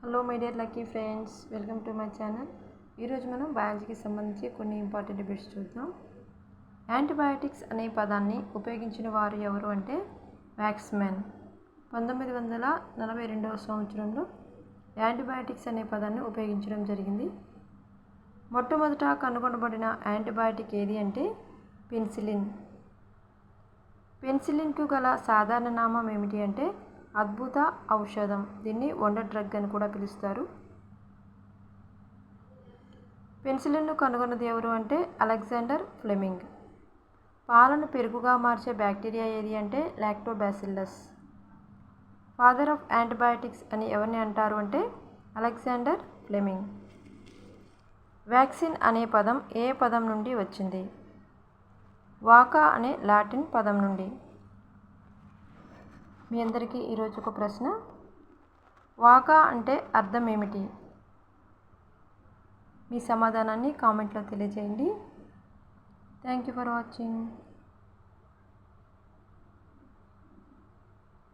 Hello my dear lucky friends, welcome to my channel. ఈరోజు మనం బయాలజీకి సంబంధించి కొన్ని ఇంపార్టెంట్ బిట్స్ చూద్దాం. యాంటీబయాటిక్స్ అనే పదాన్ని ఉపయోగించిన వారు ఎవరు అంటే వ్యాక్స్మెన్. 1942వ సంవత్సరంలో యాంటీబయాటిక్స్ అనే పదాన్ని ఉపయోగించడం జరిగింది. మొట్టమొదట కనుగొనబడిన యాంటీబయాటిక్ ఏది అంటే పెన్సిలిన్. పెన్సిలిన్కు గల సాధారణ నామం ఏమిటి అంటే అద్భుత ఔషధం. దీన్ని వండర్ డ్రగ్ అని కూడా పిలుస్తారు. పెన్సిలిన్ను కనుగొన్నది ఎవరు అంటే అలెగ్జాండర్ ఫ్లెమింగ్. పాలను పెరుగుగా మార్చే బ్యాక్టీరియా ఏది అంటే లాక్టోబాసిల్లస్. ఫాదర్ ఆఫ్ యాంటీబయాటిక్స్ అని ఎవరిని అంటారు అంటే అలెగ్జాండర్ ఫ్లెమింగ్. వ్యాక్సిన్ అనే పదం ఏ పదం నుండి వచ్చింది? వాకా అనే లాటిన్ పదం నుండి. మీ అందరికీ ఈరోజు ఒక ప్రశ్న. వాకా అంటే అర్థం ఏమిటి? మీ సమాధానాన్ని కామెంట్లో తెలియజేయండి. Thank you for watching.